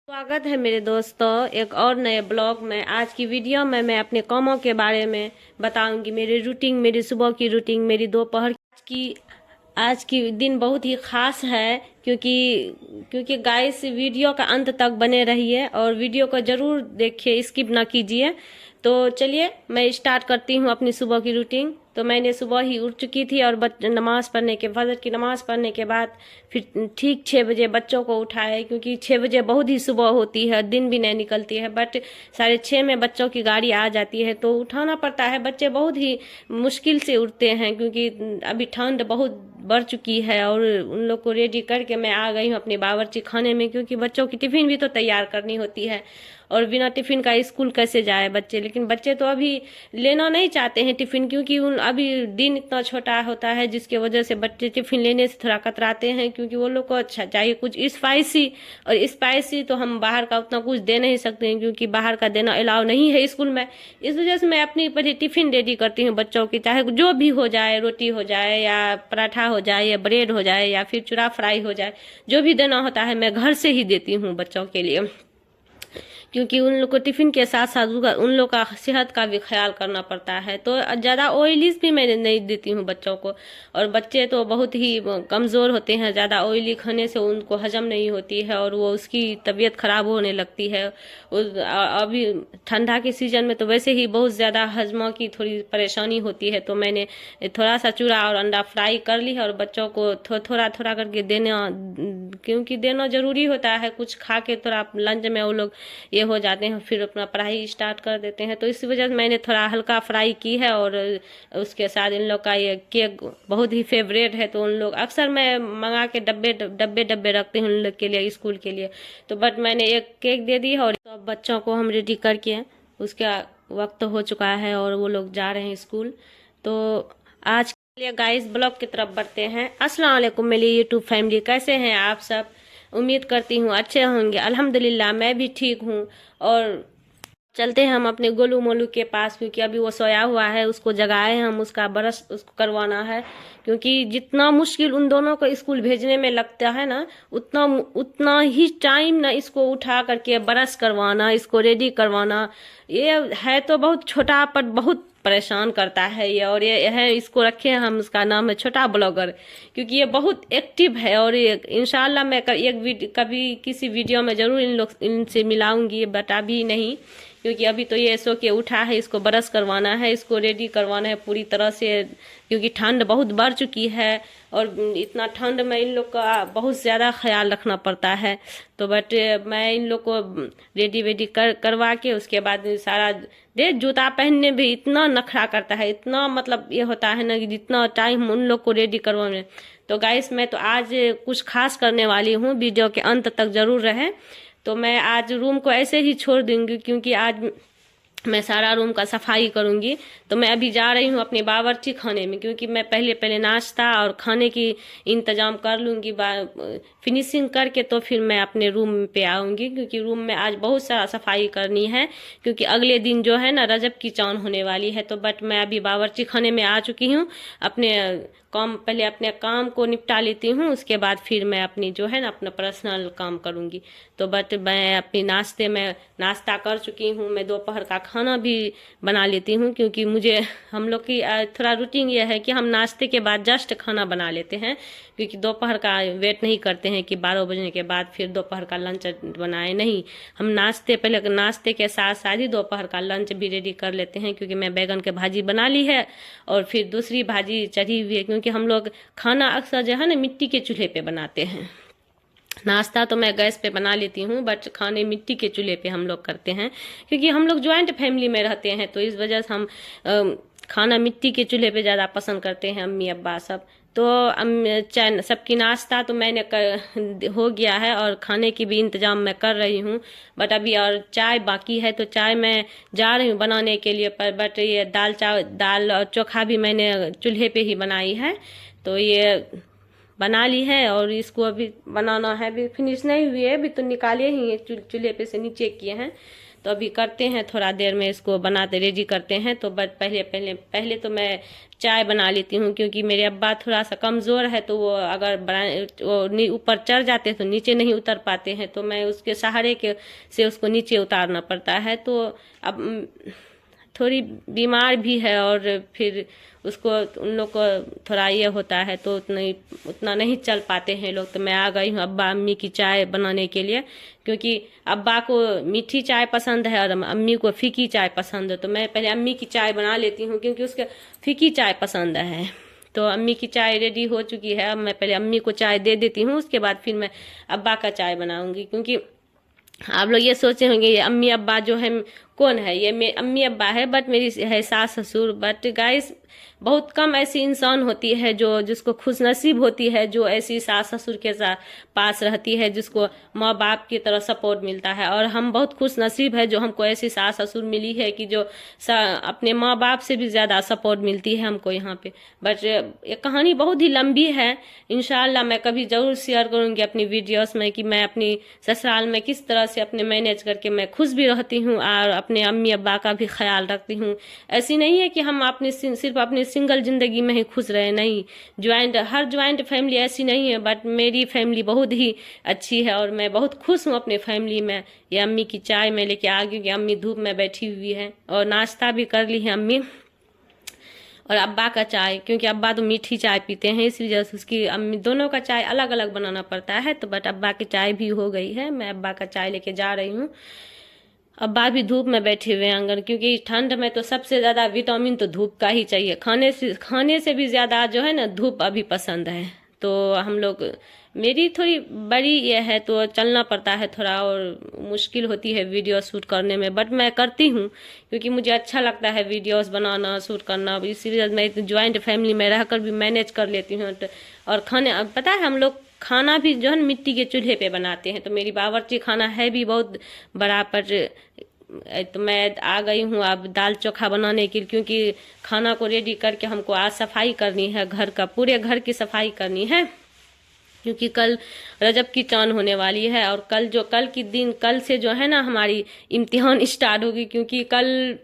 स्वागत है मेरे दोस्तों एक और नए ब्लॉग में। आज की वीडियो में मैं अपने कामों के बारे में बताऊंगी। मेरी रूटीन, मेरी सुबह की रूटीन, मेरी दोपहर की। आज की दिन बहुत ही खास है क्योंकि गाइस वीडियो का अंत तक बने रहिए और वीडियो को जरूर देखिए, स्किप ना कीजिए। तो चलिए मैं स्टार्ट करती हूँ अपनी सुबह की रूटीन। तो मैंने सुबह ही उठ चुकी थी और नमाज पढ़ने के फजर की नमाज पढ़ने के बाद फिर ठीक 6 बजे बच्चों को उठाए, क्योंकि 6 बजे बहुत ही सुबह होती है, दिन भी नहीं निकलती है। बट 6:30 में बच्चों की गाड़ी आ जाती है तो उठाना पड़ता है। बच्चे बहुत ही मुश्किल से उठते हैं क्योंकि अभी ठंड बहुत बढ़ चुकी है। और उन लोग को रेडी करके मैं आ गई हूँ अपने बावर्ची खाने में, क्योंकि बच्चों की टिफिन भी तो तैयार करनी होती है और बिना टिफिन का स्कूल कैसे जाए बच्चे। लेकिन बच्चे तो अभी लेना नहीं चाहते हैं टिफिन, क्योंकि अभी दिन इतना छोटा होता है जिसकी वजह से बच्चे टिफिन लेने से थोड़ा कतराते हैं, क्योंकि वो लोग को अच्छा चाहिए कुछ स्पाइसी। और स्पाइसी तो हम बाहर का उतना कुछ दे नहीं सकते हैं, क्योंकि बाहर का देना अलाउ नहीं है स्कूल में। इस वजह से मैं अपनी पहले टिफिन रेडी करती हूँ बच्चों की, चाहे जो भी हो जाए, रोटी हो जाए या पराठा हो जाए या ब्रेड हो जाए या फिर चूरा फ्राई हो जाए, जो भी देना होता है मैं घर से ही देती हूँ बच्चों के लिए। क्योंकि उन लोग को टिफिन के साथ साथ उन लोग का सेहत का भी ख्याल करना पड़ता है। तो ज़्यादा ऑयलीज भी मैं नहीं देती हूँ बच्चों को। और बच्चे तो बहुत ही कमज़ोर होते हैं, ज़्यादा ऑयली खाने से उनको हजम नहीं होती है और वो उसकी तबीयत खराब होने लगती है। अभी ठंडा के सीजन में तो वैसे ही बहुत ज़्यादा हजमा की थोड़ी परेशानी होती है। तो मैंने थोड़ा सा चूड़ा और अंडा फ्राई कर ली है और बच्चों को थोड़ा थोड़ा करके देना, क्योंकि देना ज़रूरी होता है। कुछ खा के थोड़ा लंच में वो लोग ये हो जाते हैं, फिर अपना पढ़ाई स्टार्ट कर देते हैं। तो इस वजह से मैंने थोड़ा हल्का फ्राई की है। और उसके साथ इन लोग का ये केक बहुत ही फेवरेट है, तो उन लोग अक्सर मैं मंगा के डब्बे डब्बे डब्बे रखती हूँ उन लोग के लिए, स्कूल के लिए। तो बट मैंने एक केक दे दी और सब बच्चों को हम रेडी करके, उसका वक्त हो चुका है और वो लोग जा रहे हैं स्कूल। तो आज के लिए गाइस ब्लॉग की तरफ बढ़ते हैं। अस्सलाम वालेकुम मेरी यूट्यूब फैमिली, कैसे हैं आप सब? उम्मीद करती हूँ अच्छे होंगे। अल्हम्दुलिल्लाह मैं भी ठीक हूँ। और चलते हैं हम अपने गोलू मोलू के पास, क्योंकि अभी वो सोया हुआ है, उसको जगाए हम, उसका ब्रश उसको करवाना है। क्योंकि जितना मुश्किल उन दोनों को स्कूल भेजने में लगता है ना, उतना ही टाइम ना इसको उठा करके ब्रश करवाना, इसको रेडी करवाना। ये है तो बहुत छोटा पर बहुत परेशान करता है ये। और ये है, इसको रखे हैं हम, उसका नाम है छोटा ब्लॉगर, क्योंकि ये बहुत एक्टिव है। और ये इंशाल्लाह मैं कभी किसी वीडियो में जरूर इनसे मिलाऊंगी, बट अभी नहीं, क्योंकि अभी तो ये सो के उठा है। इसको ब्रश करवाना है, इसको रेडी करवाना है पूरी तरह से, क्योंकि ठंड बहुत बढ़ चुकी है और इतना ठंड में इन लोग का बहुत ज़्यादा ख्याल रखना पड़ता है। तो बट मैं इन लोग को रेडी वेडी करवा के उसके बाद सारा जूता पहनने भी इतना नखरा करता है, इतना मतलब ये होता है ना कि जितना टाइम उन लोग को रेडी करवाने। तो गाइस मैं तो आज कुछ खास करने वाली हूँ, वीडियो के अंत तक जरूर रहे। तो मैं आज रूम को ऐसे ही छोड़ दूंगी, क्योंकि आज मैं सारा रूम का सफाई करूंगी। तो मैं अभी जा रही हूँ अपने बावर्ची खाने में, क्योंकि मैं पहले नाश्ता और खाने की इंतजाम कर लूंगी, फिनिशिंग करके तो फिर मैं अपने रूम पे आऊंगी, क्योंकि रूम में आज बहुत सारा सफाई करनी है। क्योंकि अगले दिन जो है ना रजब की चाँद होने वाली है। तो बट मैं अभी बावर्ची खाने में आ चुकी हूँ। पहले अपने काम को निपटा लेती हूँ, उसके बाद फिर मैं अपनी जो है ना अपना पर्सनल काम करूँगी। तो बट मैं अपनी नाश्ते में नाश्ता कर चुकी हूँ। मैं दोपहर का खाना भी बना लेती हूँ, क्योंकि मुझे हम लोग की थोड़ा रूटीन ये है कि हम नाश्ते के बाद जस्ट खाना बना लेते हैं, क्योंकि दोपहर का वेट नहीं करते हैं कि 12 बजने के बाद फिर दोपहर का लंच बनाए। नहीं, हम पहले नाश्ते के साथ साथ ही दोपहर का लंच भी रेडी कर लेते हैं। क्योंकि मैं बैगन की भाजी बना ली है और फिर दूसरी भाजी चढ़ी हुई है, क्योंकि हम लोग खाना अक्सर जो है ना मिट्टी के चूल्हे पे बनाते हैं। नाश्ता तो मैं गैस पे बना लेती हूँ, बट खाने मिट्टी के चूल्हे पे हम लोग करते हैं, क्योंकि हम लोग ज्वाइंट फैमिली में रहते हैं। तो इस वजह से हम खाना मिट्टी के चूल्हे पे ज़्यादा पसंद करते हैं, अम्मी अब्बा सब। तो सबकी नाश्ता तो मैंने हो गया है और खाने की भी इंतज़ाम मैं कर रही हूँ। बट अभी और चाय बाकी है, तो चाय मैं जा रही हूँ बनाने के लिए। बट ये दाल और चोखा भी मैंने चूल्हे पे ही बनाई है। तो ये बना ली है और इसको अभी बनाना है, अभी फिनिश नहीं हुई है, अभी तो निकाले ही चूल्हे पे से नीचे किए हैं। तो अभी करते हैं, थोड़ा देर में इसको बनाते रेडी करते हैं। तो बट पहले पहले पहले तो मैं चाय बना लेती हूँ, क्योंकि मेरे अब्बा थोड़ा सा कमज़ोर है, तो वो अगर वो ऊपर चढ़ जाते हैं तो नीचे नहीं उतर पाते हैं, तो मैं उसके सहारे के से उसको नीचे उतारना पड़ता है। तो अब थोड़ी बीमार भी है, और फिर उसको उन लोग को थोड़ा ये होता है, तो उतना नहीं चल पाते हैं लोग। तो मैं आ गई हूँ अब्बा अम्मी की चाय बनाने के लिए, क्योंकि अब्बा को मीठी चाय पसंद है और अम्मी को फीकी चाय पसंद है। तो मैं पहले अम्मी की चाय बना लेती हूँ, क्योंकि उसके फीकी चाय पसंद है। तो अम्मी की चाय रेडी हो चुकी है, अब मैं पहले अम्मी को चाय दे देती हूँ, उसके बाद फिर मैं अब्बा का चाय बनाऊंगी। क्योंकि आप लोग ये सोचे होंगे ये अम्मी अब्बा जो है कौन है, ये अम्मी अब्बा है, बट मेरी है सास ससुर। बट गाइस बहुत कम ऐसी इंसान होती है जो जिसको खुशनसीब होती है, जो ऐसी सास ससुर के साथ पास रहती है, जिसको माँ बाप की तरह सपोर्ट मिलता है। और हम बहुत खुश नसीब है जो हमको ऐसी सास ससुर मिली है कि जो अपने माँ बाप से भी ज़्यादा सपोर्ट मिलती है हमको यहाँ पे। बट ये कहानी बहुत ही लंबी है, इंशाल्लाह मैं कभी ज़रूर शेयर करूँगी अपनी वीडियोस में कि मैं अपनी ससुराल में किस तरह से अपने मैनेज करके मैं खुश भी रहती हूँ और अपने अम्मी अब्बा का भी ख्याल रखती हूँ। ऐसी नहीं है कि हम अपनी सिर्फ अपनी सिंगल जिंदगी में ही खुश रहे, नहीं, हर ज्वाइंट फैमिली ऐसी नहीं है, बट मेरी फैमिली बहुत ही अच्छी है और मैं बहुत खुश हूँ अपने फैमिली में। ये अम्मी की चाय मैं लेके आ गई, अम्मी धूप में बैठी हुई है और नाश्ता भी कर ली है अम्मी। और अब्बा का चाय, क्योंकि अब्बा तो मीठी चाय पीते हैं, इस वजह से उसकी अम्मी दोनों का चाय अलग अलग बनाना पड़ता है। तो बट अब्बा की चाय भी हो गई है, मैं अब्बा का चाय लेके जा रही हूँ। अब्बा भी धूप में बैठे हुए हैं आंगन, क्योंकि ठंड में तो सबसे ज़्यादा विटामिन तो धूप का ही चाहिए, खाने से भी ज़्यादा जो है ना धूप अभी पसंद है। तो हम लोग, मेरी थोड़ी बड़ी ये है तो चलना पड़ता है थोड़ा, और मुश्किल होती है वीडियो शूट करने में, बट मैं करती हूँ क्योंकि मुझे अच्छा लगता है वीडियोस बनाना शूट करना। इसीलिए मैं ज्वाइंट फैमिली में रहकर भी मैनेज कर लेती हूँ। और खाने पता है हम लोग खाना भी जो है मिट्टी के चूल्हे पे बनाते हैं, तो मेरी बावर्ची खाना है भी बहुत बड़ा। पर तो मैं आ गई हूँ अब दाल चोखा बनाने के लिए, क्योंकि खाना को रेडी करके हमको आज सफाई करनी है, घर का पूरे घर की सफाई करनी है, क्योंकि कल रजब की चांद होने वाली है। और कल से जो है ना हमारी इम्तिहान स्टार्ट होगी, क्योंकि कल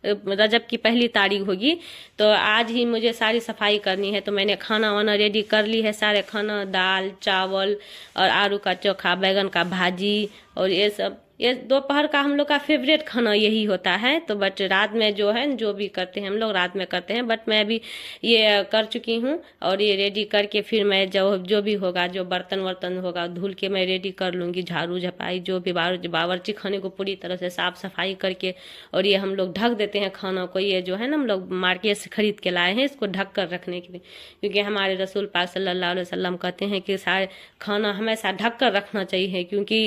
रजब की पहली तारीख होगी। तो आज ही मुझे सारी सफाई करनी है। तो मैंने खाना वाना रेडी कर ली है, सारे खाना, दाल चावल और आलू का चोखा, बैगन का भाजी, और ये सब। ये दोपहर का हम लोग का फेवरेट खाना यही होता है। तो बट रात में जो है जो भी करते हैं हम लोग रात में करते हैं, बट मैं अभी ये कर चुकी हूँ और ये रेडी करके फिर मैं जो भी होगा, जो बर्तन वर्तन होगा धुल के मैं रेडी कर लूँगी, झाड़ू झपाई जो भी बावर्ची खाने को पूरी तरह से साफ सफाई करके। और ये हम लोग ढक देते हैं खाना को, ये जो है ना हम लोग मार्केट से खरीद के लाए हैं इसको ढक कर रखने के लिए, क्योंकि हमारे रसूल पाक सल्लल्लाहु अलैहि वसल्लम कहते हैं कि सारे खाना हमेशा ढक कर रखना चाहिए, क्योंकि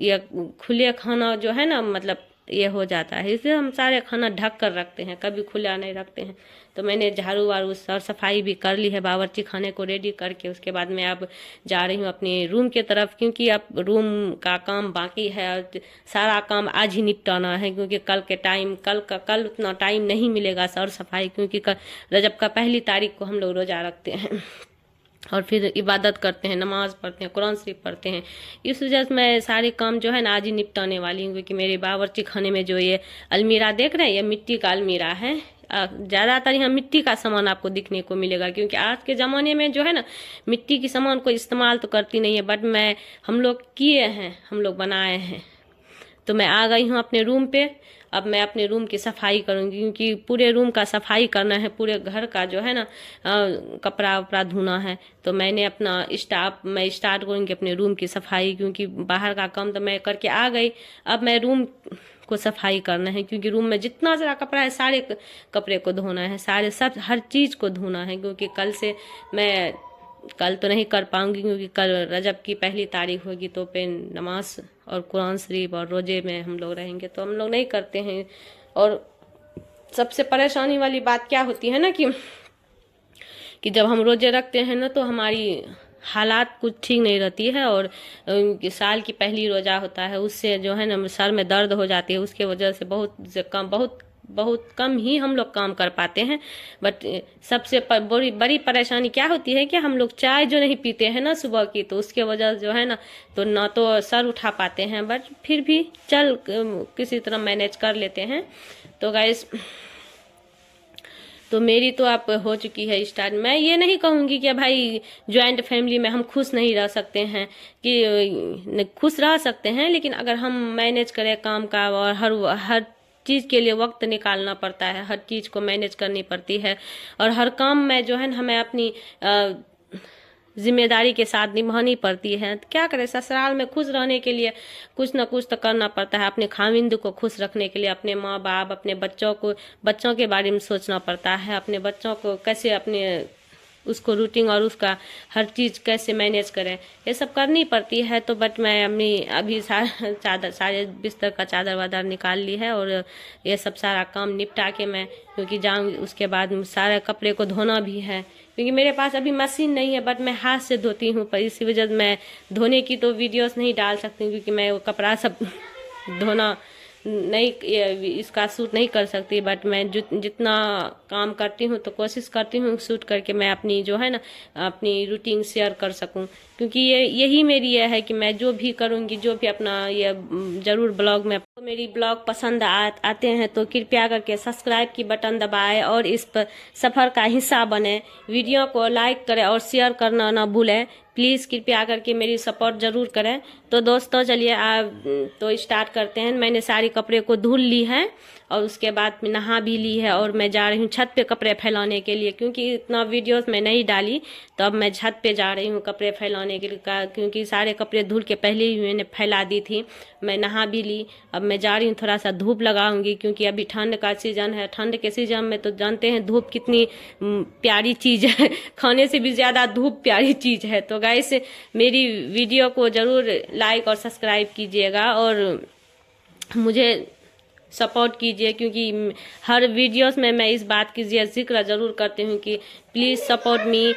ये खुले खाना जो है ना मतलब ये हो जाता है, इसलिए हम सारे खाना ढक कर रखते हैं, कभी खुला नहीं रखते हैं। तो मैंने झाड़ू वाड़ू और सफाई भी कर ली है बावर्ची खाने को रेडी करके। उसके बाद मैं अब जा रही हूँ अपने रूम के तरफ, क्योंकि अब रूम का काम बाकी है और सारा काम आज ही निपटाना है, क्योंकि कल उतना टाइम नहीं मिलेगा सर सफाई, क्योंकि रजब का पहली तारीख को हम लोग रोजा रखते हैं और फिर इबादत करते हैं, नमाज पढ़ते हैं, कुरान शरीफ पढ़ते हैं। इस वजह से मैं सारे काम जो है ना आज ही निपटाने वाली हूँ, क्योंकि मेरे बावर्ची खाने में जो ये अलमीरा देख रहे हैं, ये मिट्टी का अलमीरा है। ज़्यादातर यहाँ मिट्टी का सामान आपको दिखने को मिलेगा, क्योंकि आज के ज़माने में जो है ना मिट्टी की सामान को इस्तेमाल तो करती नहीं है, बट हम लोग किए हैं, हम लोग बनाए हैं। तो मैं आ गई हूँ अपने रूम पे। अब मैं अपने रूम की सफाई करूँगी, क्योंकि पूरे रूम का सफाई करना है, पूरे घर का जो है ना कपड़ा वपड़ा धोना है। तो मैं स्टार्ट करूँगी अपने रूम की सफाई, क्योंकि बाहर का काम तो मैं करके आ गई। अब मैं रूम को सफाई करना है, क्योंकि रूम में जितना सारा कपड़ा है सारे कपड़े को धोना है, हर चीज़ को धोना है, क्योंकि कल तो नहीं कर पाऊंगी, क्योंकि कल रजब की पहली तारीख होगी, तो पे नमाज और कुरान शरीफ और रोजे में हम लोग रहेंगे, तो हम लोग नहीं करते हैं। और सबसे परेशानी वाली बात क्या होती है ना कि जब हम रोजे रखते हैं ना तो हमारी हालात कुछ ठीक नहीं रहती है, और साल की पहली रोजा होता है, उससे जो है ना सर में दर्द हो जाती है, उसके वजह से बहुत बहुत कम ही हम लोग काम कर पाते हैं। बट सबसे बड़ी परेशानी क्या होती है कि हम लोग चाय जो नहीं पीते हैं ना सुबह की, तो उसके वजह जो है ना, तो ना तो सर उठा पाते हैं, बट फिर भी चल किसी तरह मैनेज कर लेते हैं। तो गाइस, तो मेरी तो आप हो चुकी है स्टार्ट। मैं ये नहीं कहूँगी कि भाई ज्वाइंट फैमिली में हम खुश नहीं रह सकते हैं, कि खुश रह सकते हैं, लेकिन अगर हम मैनेज करें काम का, और हर चीज़ के लिए वक्त निकालना पड़ता है, हर चीज़ को मैनेज करनी पड़ती है, और हर काम में जो है हमें अपनी जिम्मेदारी के साथ निभानी पड़ती है। तो क्या करें, ससुराल में खुश रहने के लिए कुछ ना कुछ तो करना पड़ता है। अपने खाविंद को खुश रखने के लिए अपने माँ बाप, अपने बच्चों के बारे में सोचना पड़ता है, अपने बच्चों को कैसे अपने उसको रूटीन और उसका हर चीज़ कैसे मैनेज करें, ये सब करनी पड़ती है। तो बट मैं अभी सारे बिस्तर का चादर वादर निकाल ली है, और ये सब सारा काम निपटा के मैं क्योंकि जाऊँगी, उसके बाद सारे कपड़े को धोना भी है, क्योंकि मेरे पास अभी मशीन नहीं है, बट मैं हाथ से धोती हूँ। पर इसी वजह से मैं धोने की तो वीडियोस नहीं डाल सकती हूँ, क्योंकि मैं वो कपड़ा सब धोना नहीं, इसका शूट नहीं कर सकती। बट मैं जितना काम करती हूँ तो कोशिश करती हूँ शूट करके मैं अपनी जो है ना अपनी रूटीन शेयर कर सकूँ, क्योंकि यही मेरी ये है कि मैं जो भी करूँगी, जो भी अपना ये जरूर ब्लॉग में। तो मेरी ब्लॉग पसंद आते हैं तो कृपया करके सब्सक्राइब की बटन दबाएं और इस पर सफ़र का हिस्सा बने। वीडियो को लाइक करें और शेयर करना ना भूलें प्लीज़, कृपया करके मेरी सपोर्ट ज़रूर करें। तो दोस्तों चलिए आप तो स्टार्ट करते हैं। मैंने सारी कपड़े को धुल ली है और उसके बाद में नहा भी ली है, और मैं जा रही हूँ छत पे कपड़े फैलाने के लिए, क्योंकि इतना वीडियोस मैं नहीं डाली, तो अब मैं छत पे जा रही हूँ कपड़े फैलाने के लिए, क्योंकि सारे कपड़े धुल के पहले ही मैंने फैला दी थी। मैं नहा भी ली, अब मैं जा रही हूँ थोड़ा सा धूप लगाऊंगी, क्योंकि अभी ठंड का सीजन है। ठंड के सीजन में तो जानते हैं धूप कितनी प्यारी चीज़ है, खाने से भी ज़्यादा धूप प्यारी चीज़ है। तो गाइस मेरी वीडियो को ज़रूर लाइक और सब्सक्राइब कीजिएगा और मुझे सपोर्ट कीजिए, क्योंकि हर वीडियोस में मैं इस बात की जिक्र ज़रूर करती हूँ कि प्लीज़ सपोर्ट मी।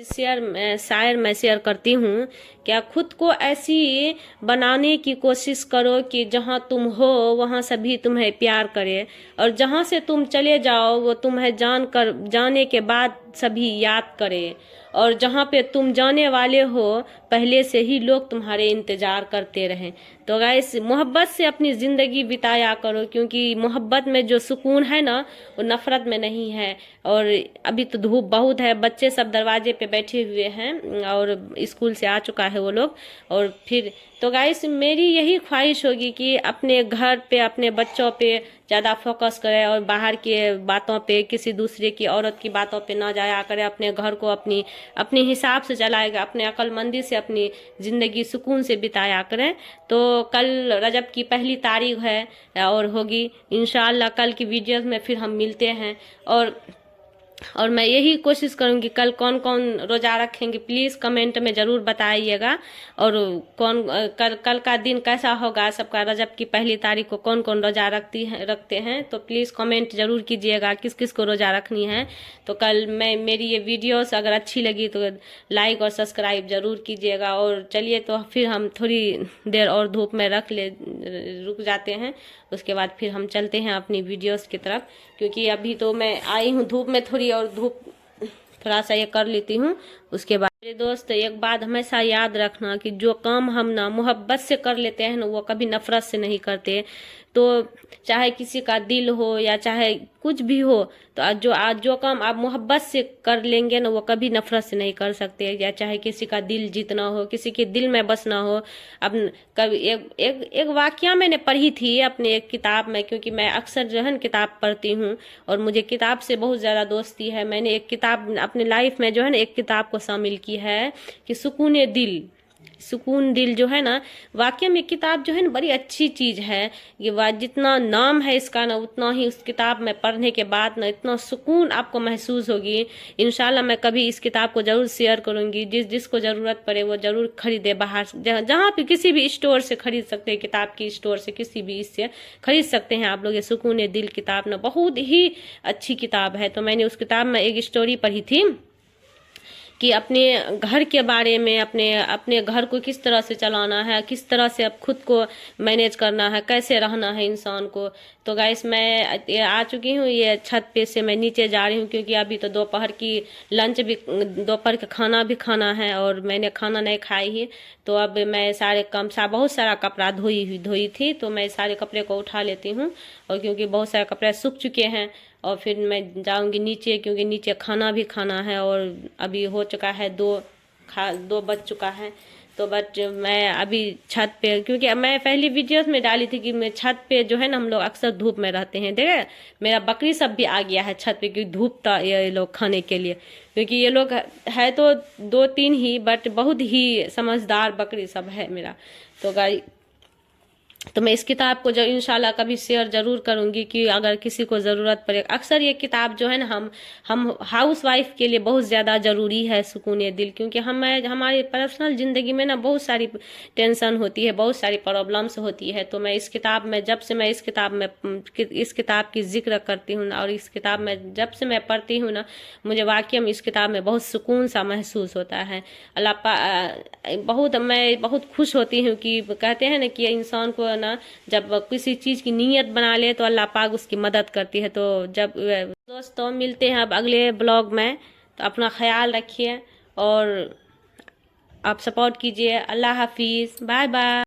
शायर मैं शेयर करती हूँ, क्या खुद को ऐसी बनाने की कोशिश करो कि जहाँ तुम हो वहाँ सभी तुम्हें प्यार करे, और जहाँ से तुम चले जाओ वो तुम्हें जाने के बाद सभी याद करे, और जहाँ पे तुम जाने वाले हो पहले से ही लोग तुम्हारे इंतजार करते रहें। तो गाइस मोहब्बत से अपनी ज़िंदगी बिताया करो, क्योंकि मोहब्बत में जो सुकून है ना वो नफ़रत में नहीं है। और अभी तो धूप बहुत है, बच्चे सब दरवाजे पे बैठे हुए हैं और स्कूल से आ चुका है वो लोग। और फिर तो गाइस मेरी यही ख्वाहिश होगी कि अपने घर पे अपने बच्चों पे ज़्यादा फोकस करें, और बाहर के बातों पे, किसी दूसरे की औरत की बातों पे ना जाया करें। अपने घर को अपने हिसाब से चलाएगा, अपने अक्लमंदी से अपनी ज़िंदगी सुकून से बिताया करें। तो कल रजब की पहली तारीख है और होगी इंशाअल्लाह, कल की वीडियोस में फिर हम मिलते हैं। और मैं यही कोशिश करूंगी कल कौन कौन रोज़ा रखेंगे प्लीज़ कमेंट में ज़रूर बताइएगा, और कल का दिन कैसा होगा सबका, रजब की पहली तारीख को कौन कौन रोज़ा रखते हैं, तो प्लीज़ कमेंट ज़रूर कीजिएगा किस किस को रोज़ा रखनी है। तो कल मेरी ये वीडियोस अगर अच्छी लगी तो लाइक और सब्सक्राइब ज़रूर कीजिएगा। और चलिए तो फिर हम थोड़ी देर और धूप में रुक जाते हैं, उसके बाद फिर हम चलते हैं अपनी वीडियोस की तरफ, क्योंकि अभी तो मैं आई हूँ धूप में थोड़ी, और धूप थोड़ा सा ये कर लेती हूँ। उसके बाद मेरे दोस्त एक बात हमेशा याद रखना कि जो काम हम ना मोहब्बत से कर लेते हैं ना वो कभी नफरत से नहीं करते। तो चाहे किसी का दिल हो या चाहे कुछ भी हो, तो जो काम आप मोहब्बत से कर लेंगे ना वो कभी नफरत से नहीं कर सकते। या चाहे किसी का दिल जीतना हो, किसी के दिल में बसना हो। अब कभी एक वाकया मैंने पढ़ी थी अपने एक किताब में, क्योंकि मैं अक्सर जो है ना किताब पढ़ती हूँ और मुझे किताब से बहुत ज़्यादा दोस्ती है। मैंने एक किताब अपने लाइफ में जो है ना एक किताब को शामिल की है कि सुकून दिल जो है ना, वाकई में किताब जो है ना बड़ी अच्छी चीज़ है। ये जितना नाम है इसका ना उतना ही उस किताब में पढ़ने के बाद ना इतना सुकून आपको महसूस होगी। इंशाल्लाह मैं कभी इस किताब को ज़रूर शेयर करूँगी, जिसको ज़रूरत पड़े वो ज़रूर खरीदे। बाहर जहाँ पे किसी भी स्टोर से खरीद सकते हैं, किताब की स्टोर से किसी भी इससे खरीद सकते हैं आप लोग। ये सुकून दिल किताब ना बहुत ही अच्छी किताब है। तो मैंने उस किताब में एक स्टोरी पढ़ी थी कि अपने घर के बारे में, अपने अपने घर को किस तरह से चलाना है, किस तरह से अब खुद को मैनेज करना है, कैसे रहना है इंसान को। तो गाइस मैं आ चुकी हूँ, ये छत पे से मैं नीचे जा रही हूँ क्योंकि अभी तो दोपहर की लंच भी, दोपहर का खाना भी खाना है और मैंने खाना नहीं खाई ही। तो अब मैं सारे बहुत सारा कपड़ा धोई थी, तो मैं सारे कपड़े को उठा लेती हूँ। और क्योंकि बहुत सारे कपड़े सूख चुके हैं और फिर मैं जाऊंगी नीचे, क्योंकि नीचे खाना भी खाना है और अभी हो चुका है 2 बज चुका है। तो बट मैं अभी छत पे, क्योंकि मैं पहली वीडियोस में डाली थी कि मैं छत पे जो है ना, हम लोग अक्सर धूप में रहते हैं। देखे मेरा बकरी सब भी आ गया है छत पे, क्योंकि धूप था ये लोग खाने के लिए, क्योंकि ये लोग है तो 2-3 ही, बट बहुत ही समझदार बकरी सब है मेरा। तो गाई, तो मैं इस किताब को जो इंशाल्लाह कभी शेयर जरूर करूंगी कि अगर किसी को ज़रूरत पड़े। अक्सर ये किताब जो है ना, हम हाउस वाइफ के लिए बहुत ज़्यादा ज़रूरी है, सुकून दिल, क्योंकि हमारी पर्सनल ज़िंदगी में ना बहुत सारी टेंशन होती है, बहुत सारी प्रॉब्लम्स होती है। तो मैं इस किताब में, जब से मैं इस किताब की जिक्र करती हूँ और इस किताब में जब से मैं पढ़ती हूँ ना, मुझे वाकई में इस किताब में बहुत सुकून सा महसूस होता है। मैं बहुत खुश होती हूँ कि कहते हैं ना कि इंसान को ना, जब किसी चीज की नीयत बना ले तो अल्लाह पाक उसकी मदद करती है। तो जब दोस्तों मिलते हैं अब अगले ब्लॉग में, तो अपना ख्याल रखिए और आप सपोर्ट कीजिए। अल्लाह हाफिज, बाय बाय।